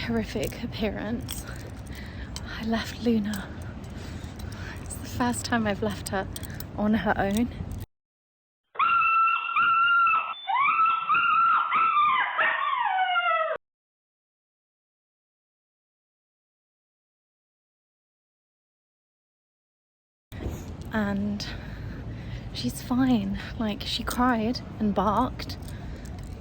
horrific appearance. I left Luna. It's the first time I've left her on her own. And she's fine. Like, she cried and barked,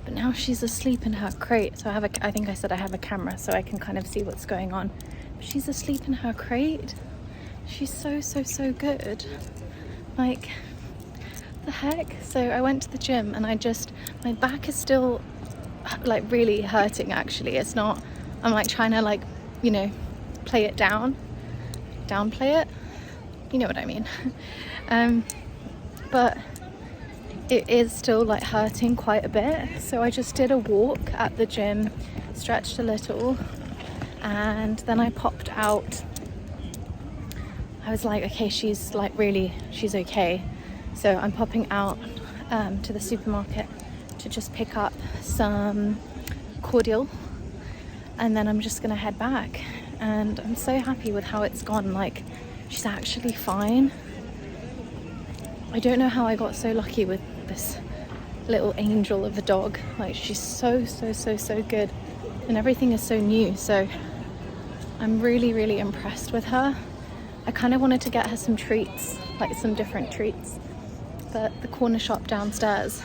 but now she's asleep in her crate. So I think I said I have a camera so I can kind of see what's going on. But she's asleep in her crate. She's so good. Like, the heck? So I went to the gym and my back is still like really hurting actually. It's not, I'm like trying to like, you know, play it down, downplay it. You know what I mean. But it is still like hurting quite a bit. So I just did a walk at the gym, stretched a little, and then I popped out. I was like, okay, she's okay. So I'm popping out to the supermarket to just pick up some cordial, and then I'm just gonna head back. And I'm so happy with how it's gone. Like, she's actually fine. I don't know how I got so lucky with this little angel of a dog. Like, she's so good, and everything is so new. So I'm really impressed with her. I kind of wanted to get her some treats, like some different treats, but the corner shop downstairs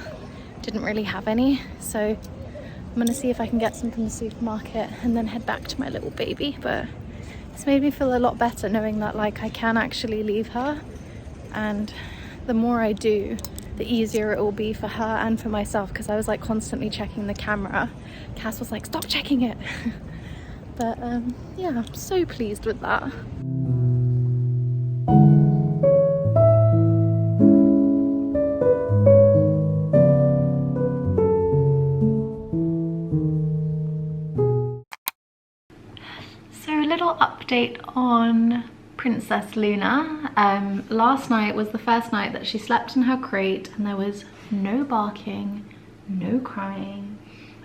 didn't really have any. So I'm gonna see if I can get some from the supermarket and then head back to my little baby. But it's made me feel a lot better knowing that like I can actually leave her, and the more I do, the easier it will be for her and for myself, because I was like constantly checking the camera. Cass was like, stop checking it. But yeah, I'm so pleased with that. So a little update on Princess Luna. Last night was the first night that she slept in her crate, and there was no barking, no crying.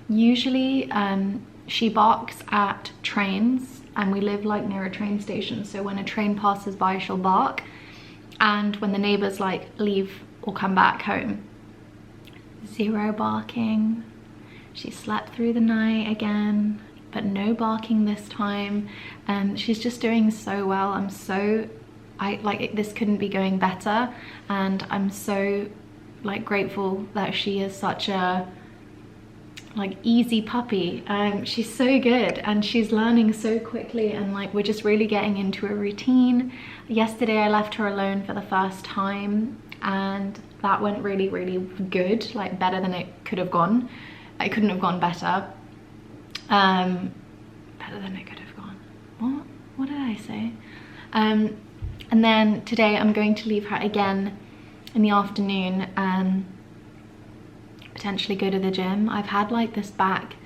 Usually she barks at trains, and we live like near a train station, so when a train passes by she'll bark, and when the neighbors like leave or come back home. Zero barking. She slept through the night again, but no barking this time. And she's just doing so well. This couldn't be going better, and I'm so like grateful that she is such a like easy puppy. She's so good, and she's learning so quickly, and like we're just really getting into a routine. Yesterday I left her alone for the first time, and that went really good, like better than it could have gone. It couldn't have gone better. Better than it could have gone. What did I say? And then today I'm going to leave her again in the afternoon and potentially go to the gym. I've had like this back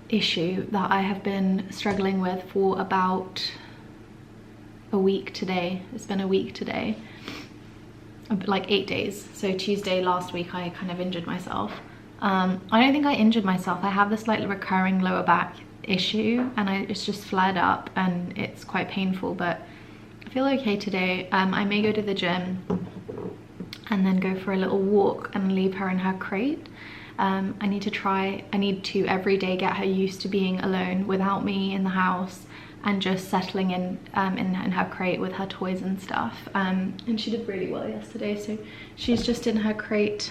issue that I have been struggling with for about a week today. It's been a week today, like 8 days. So Tuesday last week I kind of injured myself. I don't think I injured myself. I have this like recurring lower back issue, and it's just flared up and it's quite painful, but I feel okay today. I may go to the gym and then go for a little walk and leave her in her crate. I need to every day get her used to being alone without me in the house, and just settling in her crate with her toys and stuff. And she did really well yesterday, so she's just in her crate.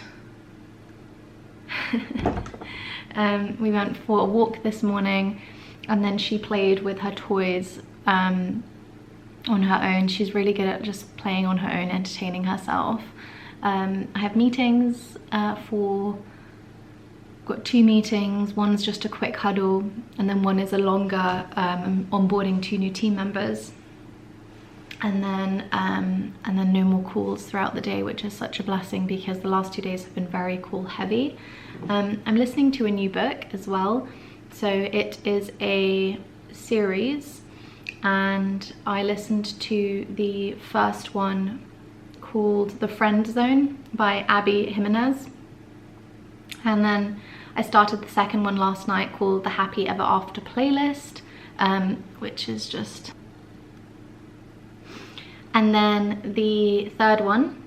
We went for a walk this morning, and then she played with her toys on her own. She's really good at just playing on her own, entertaining herself. I have meetings got 2 meetings. One's just a quick huddle, and then one is a longer onboarding 2 new team members, and then no more calls throughout the day, which is such a blessing because the last 2 days have been very call heavy. I'm listening to a new book as well, so it is a series, and I listened to the first one called The Friend Zone by Abby Jimenez, and then I started the second one last night called the Happy Ever After playlist, which is just... And then the third one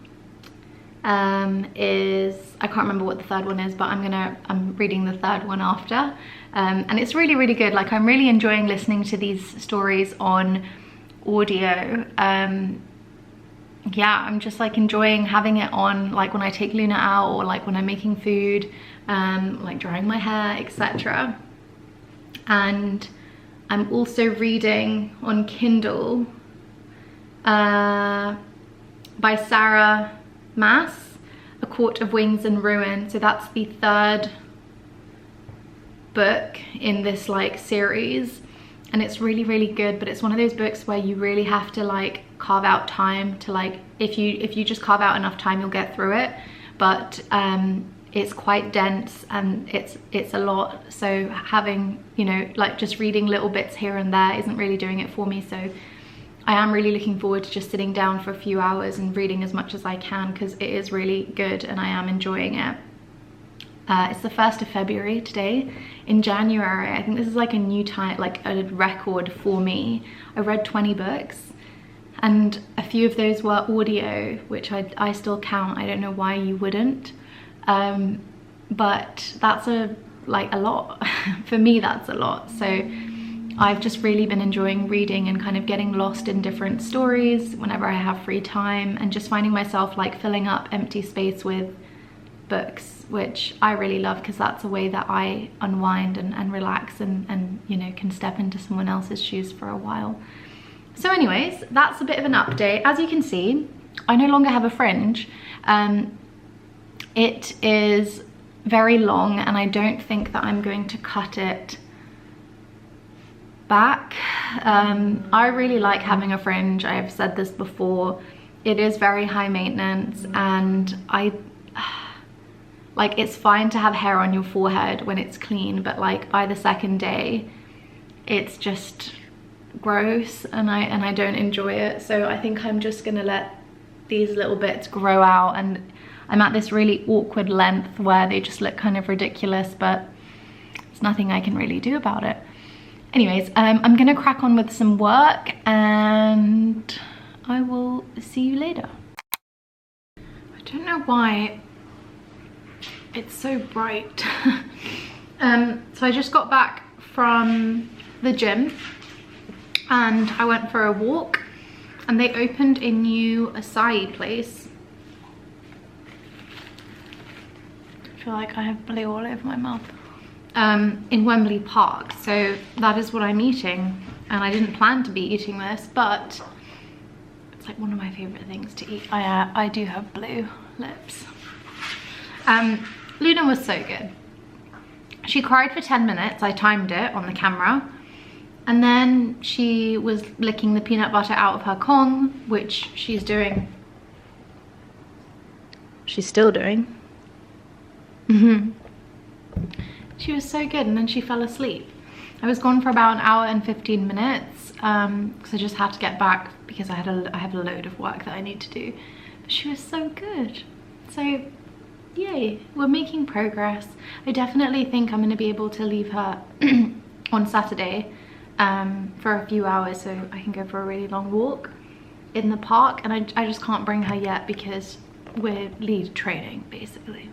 is, I can't remember what the third one is, but I'm reading the third one after. And it's really, really good. Like, I'm really enjoying listening to these stories on audio. Yeah, I'm just like enjoying having it on, like when I take Luna out, or like when I'm making food, like drying my hair, etc. And I'm also reading on Kindle by Sarah Maas, A Court of Wings and Ruin. So that's the third book in this like series, and it's really, really good. But it's one of those books where you really have to like carve out time to, like, if you just carve out enough time, you'll get through it. But it's quite dense and it's a lot, so having, you know, like just reading little bits here and there isn't really doing it for me. So I am really looking forward to just sitting down for a few hours and reading as much as I can, because it is really good and I am enjoying it. It's the 1st of February today. In January, I think this is like a new time, like a record for me. I read 20 books, and a few of those were audio, which I still count. I don't know why you wouldn't. But that's a lot. For me, that's a lot. So I've just really been enjoying reading and kind of getting lost in different stories whenever I have free time, and just finding myself like filling up empty space with books, which I really love, because that's a way that I unwind and relax and you know, can step into someone else's shoes for a while. So anyways, that's a bit of an update. As you can see, I no longer have a fringe. It is very long, and I don't think that I'm going to cut it back. I really like having a fringe. I have said this before. It is very high maintenance, and like, it's fine to have hair on your forehead when it's clean, but like by the second day it's just gross, and I don't enjoy it. So I think I'm just gonna let these little bits grow out, and I'm at this really awkward length where they just look kind of ridiculous, but there's nothing I can really do about it. Anyways, I'm gonna crack on with some work, and I will see you later. I don't know why it's so bright. So I just got back from the gym and I went for a walk, and they opened a new acai place. I feel like I have blue all over my mouth. In Wembley Park. So that is what I'm eating, and I didn't plan to be eating this, but it's like one of my favorite things to eat. I do have blue lips. Luna was so good. She cried for 10 minutes. I timed it on the camera, and then she was licking the peanut butter out of her Kong, which she's doing. She's still doing. She was so good, and then she fell asleep. I was gone for about 1 hour and 15 minutes because I just had to get back because I have a load of work that I need to do. But she was so good. So yay, we're making progress. I definitely think I'm going to be able to leave her on Saturday for a few hours, so I can go for a really long walk in the park. And I just can't bring her yet because we're lead training basically.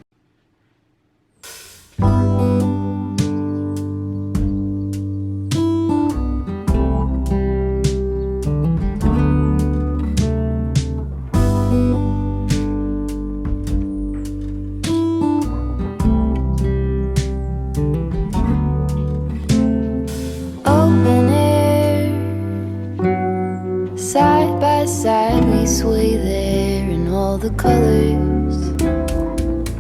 Sway there in all the colors.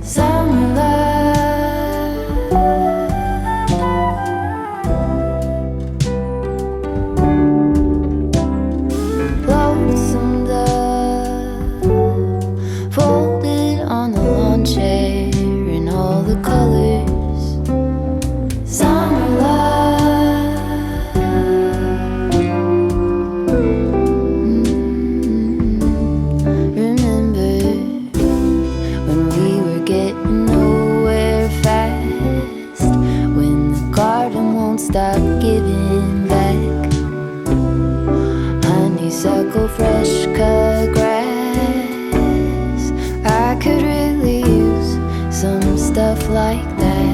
Summer love, lonesome dove, folded on the lawn chair in all the colors. Summer love. honeysuckle, fresh cut grass. I could really use some stuff like that.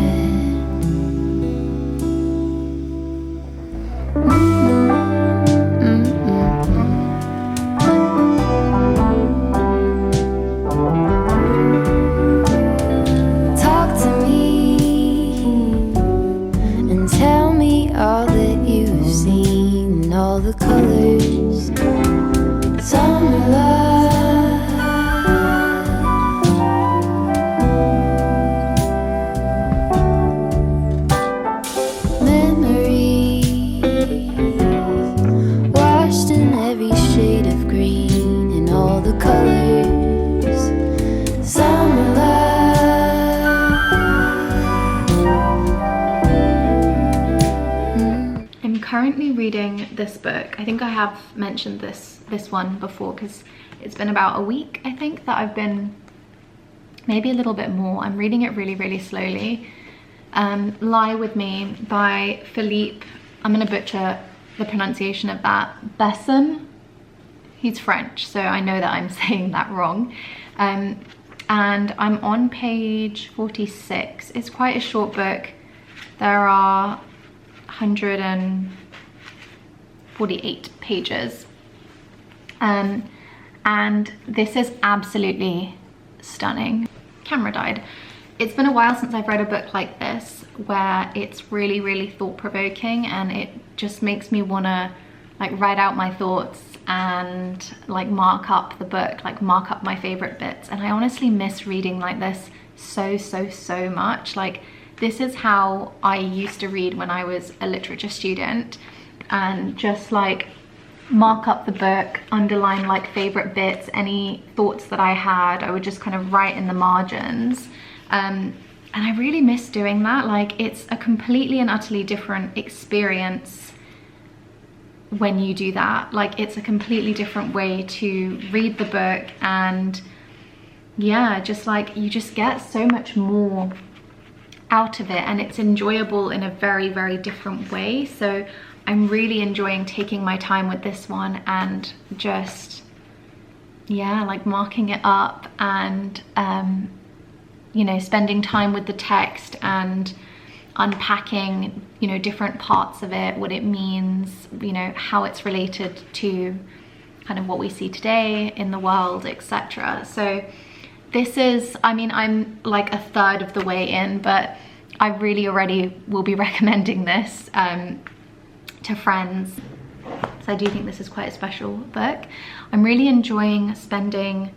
Talk to me and tell me all that you've seen, all the colors, summer love. Memories washed in every shade of green and all the colors, summer love. I'm currently reading this book. I think I have mentioned this one before because it's been about a week, I think, that I've been, maybe a little bit more. I'm reading it really, really slowly. Lie With Me by Philippe, I'm gonna butcher the pronunciation of that, Besson. He's French, so I know that I'm saying that wrong. And I'm on page 46. It's quite a short book. There are 148 pages. And this is absolutely stunning. Camera died. It's been a while since I've read a book like this where it's really, really thought-provoking, and it just makes me wanna like write out my thoughts and like mark up the book, like mark up my favorite bits. And I honestly miss reading like this so much. Like, this is how I used to read when I was a literature student, and just like mark up the book, underline like favorite bits, any thoughts that I had, I would just kind of write in the margins. And I really miss doing that. Like, it's a completely and utterly different experience when you do that. Like, it's a completely different way to read the book, and yeah, just like you just get so much more out of it, and it's enjoyable in a very, very different way. So I'm really enjoying taking my time with this one and just, yeah, like marking it up and you know, spending time with the text and unpacking, you know, different parts of it, what it means, you know, how it's related to kind of what we see today in the world, etc. So this is, I mean, I'm like a third of the way in, but I really already will be recommending this to friends. So I do think this is quite a special book. I'm really enjoying spending,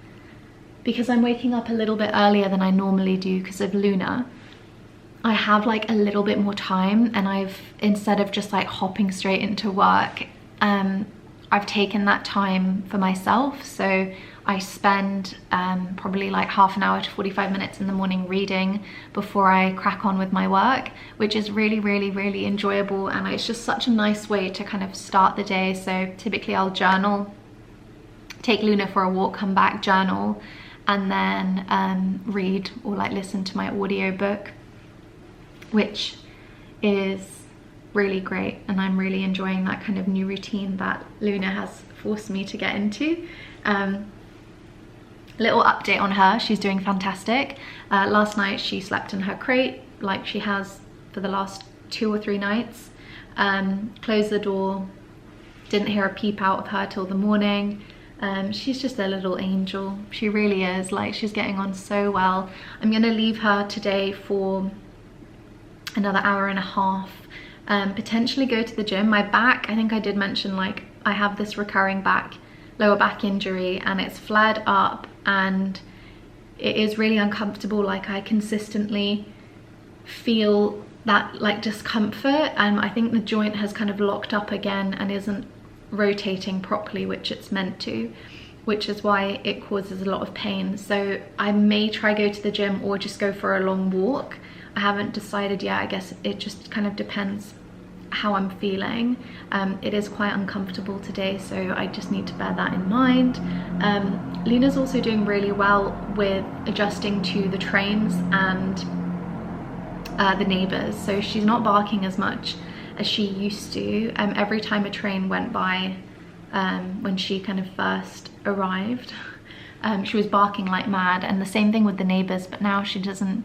because I'm waking up a little bit earlier than I normally do because of Luna, I have like a little bit more time, and I've, instead of just like hopping straight into work, I've taken that time for myself. So I spend probably like half an hour to 45 minutes in the morning reading before I crack on with my work, which is really, really, really enjoyable. And it's just such a nice way to kind of start the day. So typically I'll journal, take Luna for a walk, come back, journal, and then read or like listen to my audiobook, which is really great. And I'm really enjoying that kind of new routine that Luna has forced me to get into. Little update on her, she's doing fantastic. Last night she slept in her crate like she has for the last 2 or 3 nights. Closed the door, didn't hear a peep out of her till the morning. She's just a little angel. She really is. Like, she's getting on so well. I'm gonna leave her today for another hour and a half, potentially go to the gym. My back, I think I did mention, like, I have this recurring lower back injury, and it's flared up and it is really uncomfortable. Like, I consistently feel that like discomfort, and I think the joint has kind of locked up again and isn't rotating properly, which it's meant to, which is why it causes a lot of pain. So I may try go to the gym or just go for a long walk. I haven't decided yet. I guess it just kind of depends how I'm feeling. It is quite uncomfortable today, so I just need to bear that in mind. Luna's also doing really well with adjusting to the trains and the neighbours, so she's not barking as much as she used to. Every time a train went by, when she kind of first arrived. She was barking like mad, and the same thing with the neighbors, but now she doesn't,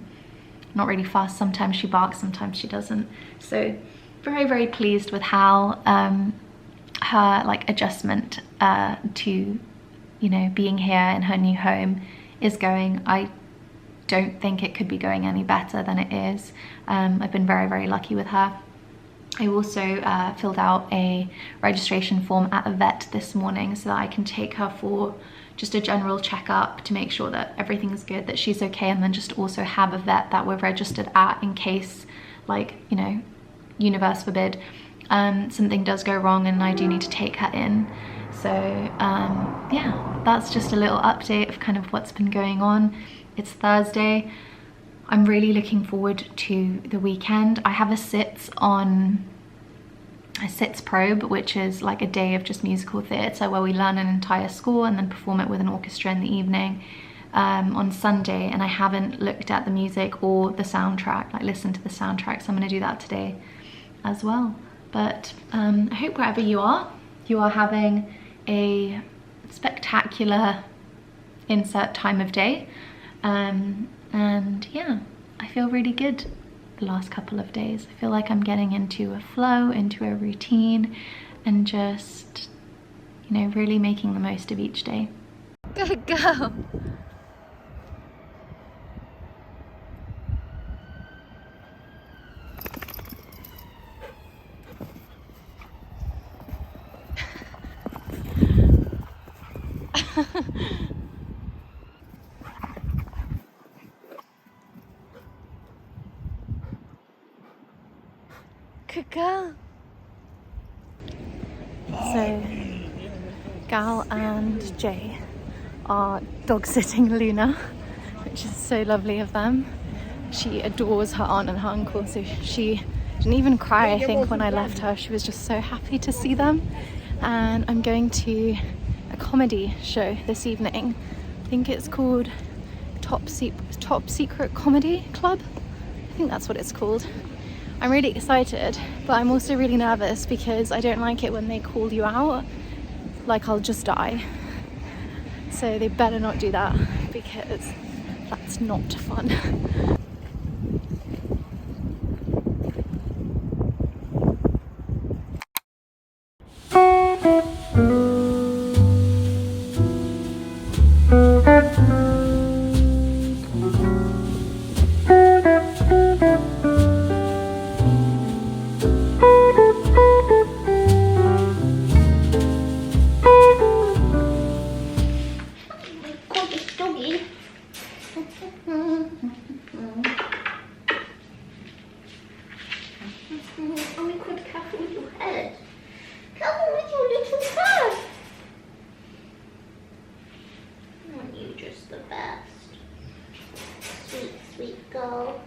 not really fuss. Sometimes she barks, sometimes she doesn't. So very, very pleased with how her like adjustment to, you know, being here in her new home is going. I don't think it could be going any better than it is. I've been very, very lucky with her. I also filled out a registration form at the vet this morning so that I can take her for just a general checkup to make sure that everything's good, that she's okay, and then just also have a vet that we're registered at in case, like, you know, universe forbid, something does go wrong and I do need to take her in. So yeah, that's just a little update of kind of what's been going on. It's Thursday. I'm really looking forward to the weekend. I have a SITS probe, which is like a day of just musical theatre where we learn an entire score and then perform it with an orchestra in the evening on Sunday, and I haven't looked at the music or the soundtrack, like listened to the soundtrack, so I'm going to do that today as well. But I hope wherever you are having a spectacular insert time of day, and yeah, I feel really good the last couple of days. I feel like I'm getting into a flow, into a routine, and just, you know, really making the most of each day. Good girl. Good girl. So, Gal and Jay are dog sitting Luna, which is so lovely of them. She adores her aunt and her uncle, so she didn't even cry, I think, when I left her. She was just so happy to see them. And I'm going to a comedy show this evening. I think it's called Top Secret Comedy Club. I think that's what it's called. I'm really excited, but I'm also really nervous because I don't like it when they call you out. Like, I'll just die. So they better not do that, because that's not fun. Sweet girl.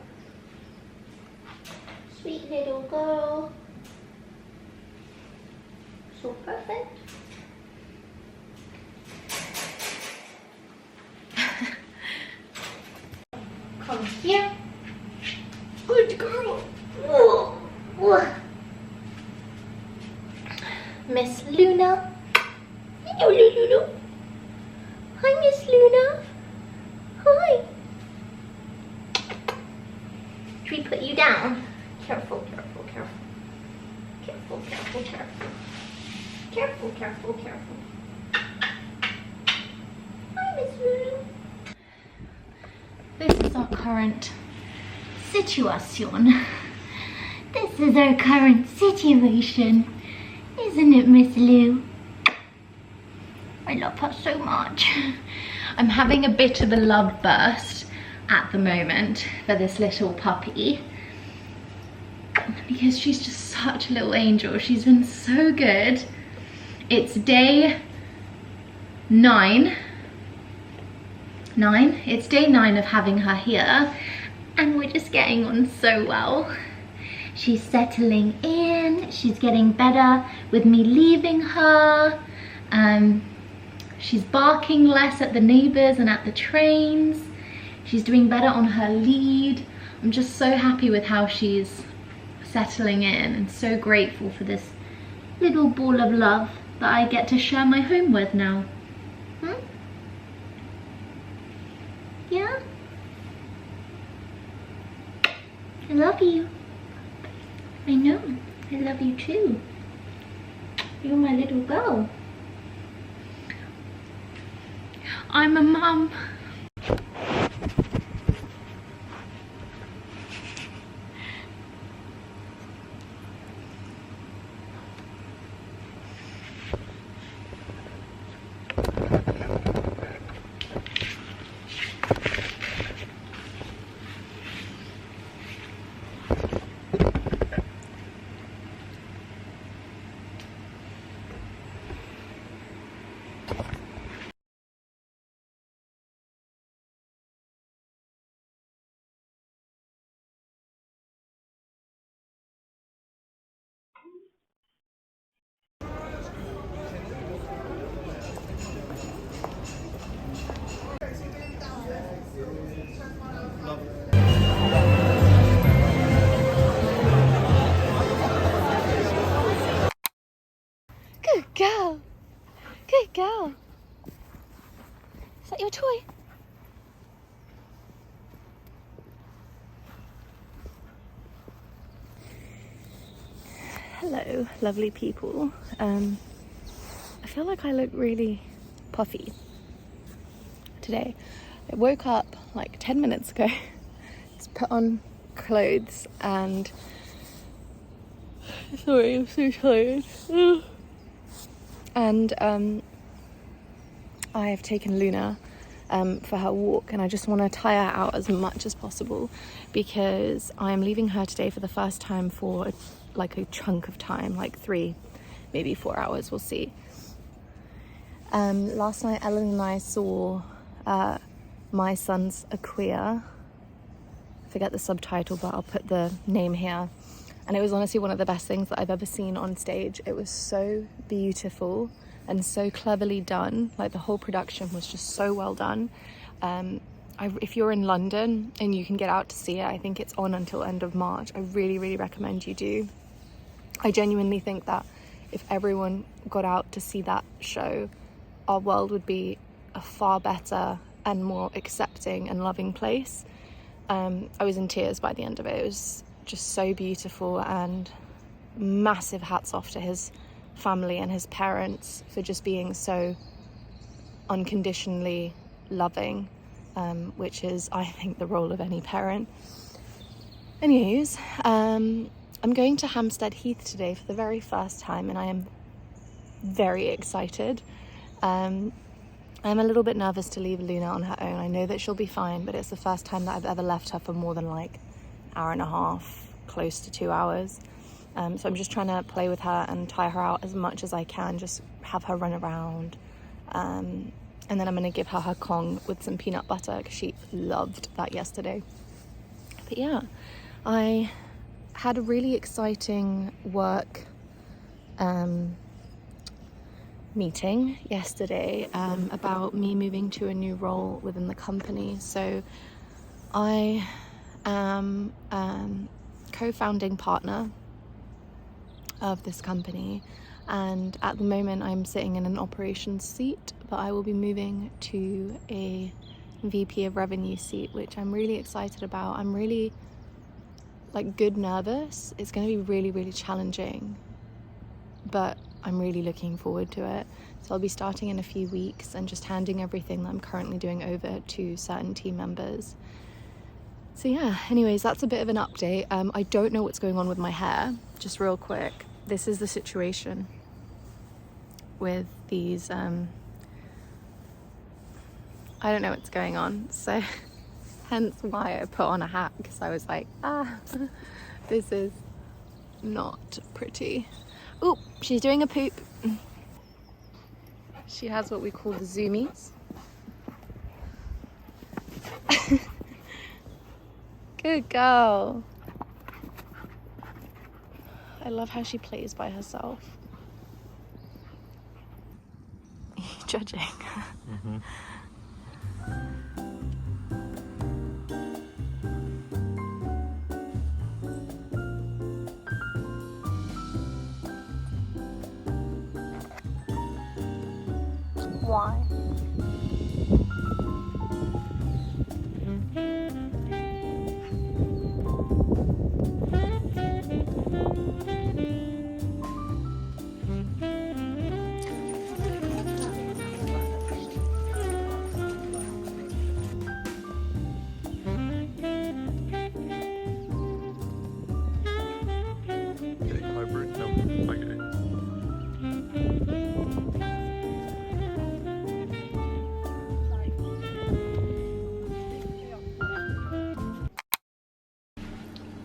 Sweet little girl. So perfect. Come here. Good girl. Whoa. Whoa. Miss Luna. Hello, Lulu. Hi, Miss Luna. Hi. Should we put you down? Careful, careful, careful. Careful, careful, careful. Careful, careful, careful. Hi, Miss Lulu. This is our current situation. This is our current situation. Isn't it, Miss Lou? I love her so much. I'm having a bit of a love burst at the moment for this little puppy, because she's just such a little angel. She's been so good. It's day 9. It's day 9 of having her here, and we're just getting on so well. She's settling in, she's getting better with me leaving her. She's barking less at the neighbors and at the trains. She's doing better on her lead. I'm just so happy with how she's settling in, and so grateful for this little ball of love that I get to share my home with now. Yeah? I love you. I know. I love you too. You're my little girl. I'm a mum. Good girl. Good girl. Is that your toy? Hello, lovely people. I feel like I look really puffy today. I woke up like 10 minutes ago, just put on clothes and sorry, I'm so tired. And I have taken Luna for her walk, and I just want to tire her out as much as possible because I'm leaving her today for the first time for like a chunk of time, like 3, maybe 4 hours, we'll see. Last night Ellen and I saw My Son's a Queer. I forget the subtitle, but I'll put the name here. And it was honestly one of the best things that I've ever seen on stage. It was so beautiful and so cleverly done. Like the whole production was just so well done. If you're in London and you can get out to see it, I think it's on until end of March. I really, really recommend you do. I genuinely think that if everyone got out to see that show, our world would be a far better and more accepting and loving place. I was in tears by the end of it. It was just so beautiful, and massive hats off to his family and his parents for just being so unconditionally loving, which is, I think, the role of any parent. Anyways, I'm going to Hampstead Heath today for the very first time, and I am very excited. I'm a little bit nervous to leave Luna on her own. I know that she'll be fine, but it's the first time that I've ever left her for more than like hour and a half, close to 2 hours. So I'm just trying to play with her and tire her out as much as I can, just have her run around. And then I'm going to give her Kong with some peanut butter because she loved that yesterday. But yeah, I had a really exciting work meeting yesterday about me moving to a new role within the company. So I am co-founding partner of this company, and at the moment I'm sitting in an operations seat, but I will be moving to a VP of revenue seat, which I'm really excited about. I'm really nervous. It's going to be really, really challenging, but I'm really looking forward to it. So I'll be starting in a few weeks and just handing everything that I'm currently doing over to certain team members. So yeah, anyways, that's a bit of an update. I don't know what's going on with my hair. Just real quick, this is the situation with these, I don't know what's going on. So hence why I put on a hat, because I was like, this is not pretty. Oh, she's doing a poop. She has what we call the zoomies. Good girl. I love how she plays by herself. Are you judging? Mm-hmm. Why?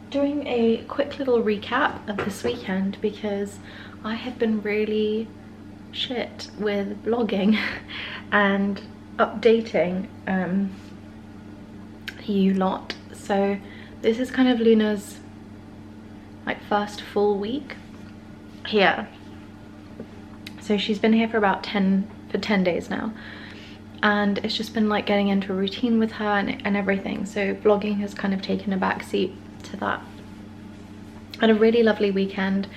Doing a quick little recap of this weekend because I have been really shit with vlogging and updating you lot. So this is kind of Luna's like first full week here. So she's been here for about 10 days now, and it's just been like getting into a routine with her and everything. So vlogging has kind of taken a back seat to that. I had a really lovely weekend.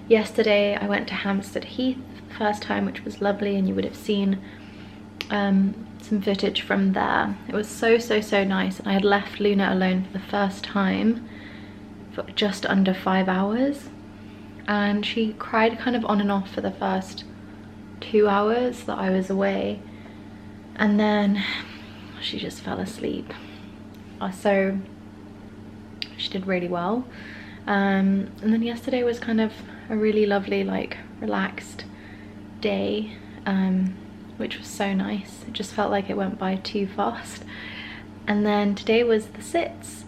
Yesterday I went to Hampstead Heath first time, which was lovely, and you would have seen some footage from there. It was so nice, and I had left Luna alone for the first time for just under 5 hours, and she cried kind of on and off for the first 2 hours that I was away, and then she just fell asleep. So she did really well, and then yesterday was kind of a really lovely, like, relaxed day, which was so nice. It just felt like it went by too fast. And then today was the sits.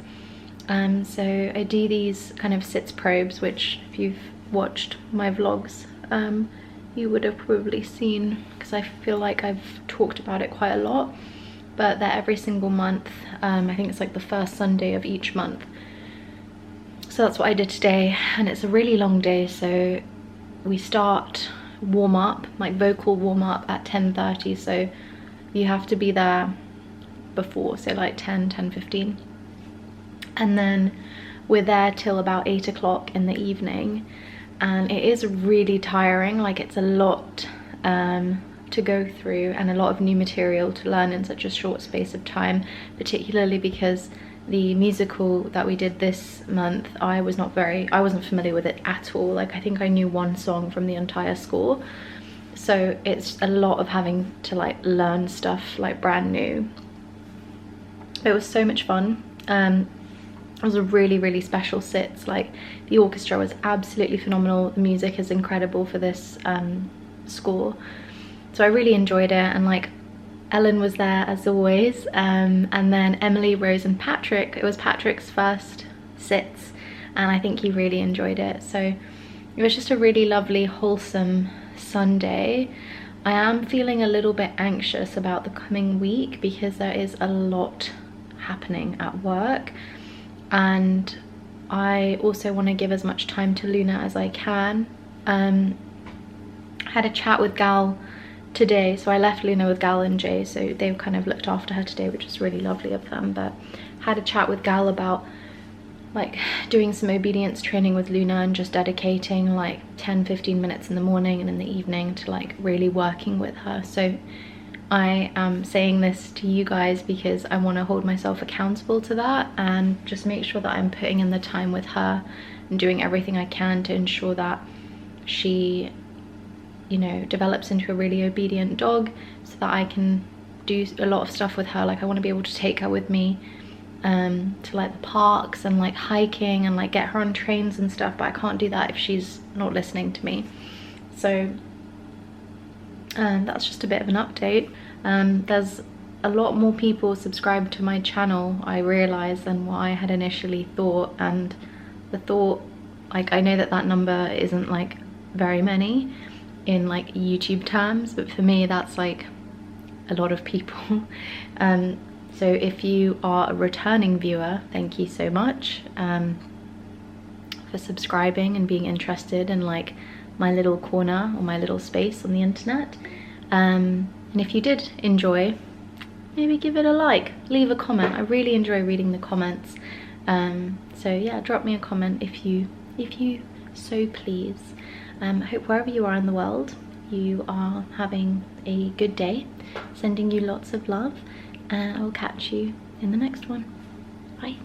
So I do these kind of sits probes, which if you've watched my vlogs you would have probably seen, because I feel like I've talked about it quite a lot, but they're every single month. I think it's like the first Sunday of each month. So that's what I did today, and it's a really long day. So we start warm up, like vocal warm up, at 10:30, so you have to be there before, so like 10:15, and then we're there till about 8 o'clock in the evening, and it is really tiring. Like, it's a lot to go through and a lot of new material to learn in such a short space of time, particularly because the musical that we did this month, I wasn't familiar with it at all. Like, I think I knew one song from the entire score, so it's a lot of having to like learn stuff like brand new. It was so much fun. It was a really special sits. Like, the orchestra was absolutely phenomenal, the music is incredible for this score, so I really enjoyed it. And like, Ellen was there as always, and then Emily, Rose and Patrick. It was Patrick's first sits, and I think he really enjoyed it. So it was just a really lovely, wholesome Sunday. I am feeling a little bit anxious about the coming week because there is a lot happening at work, and I also want to give as much time to Luna as I can. I had a chat with Gal today, so I left Luna with Gal and Jay, so they kind of looked after her today, which was really lovely of them. But had a chat with Gal about like doing some obedience training with Luna and just dedicating like 10-15 minutes in the morning and in the evening to like really working with her. So I am saying this to you guys because I want to hold myself accountable to that and just make sure that I'm putting in the time with her and doing everything I can to ensure that she, you know, develops into a really obedient dog, so that I can do a lot of stuff with her. Like, I want to be able to take her with me to like the parks and like hiking and like get her on trains and stuff, but I can't do that if she's not listening to me. So that's just a bit of an update. There's a lot more people subscribed to my channel, I realised, than what I had initially thought, and the thought, like, I know that that number isn't like very many in like YouTube terms, but for me that's like a lot of people. So if you are a returning viewer, thank you so much for subscribing and being interested in like my little corner or my little space on the internet. And if you did enjoy, maybe give it a like, leave a comment. I really enjoy reading the comments. So yeah, drop me a comment if you so please. I hope wherever you are in the world, you are having a good day. Sending you lots of love, and I will catch you in the next one. Bye.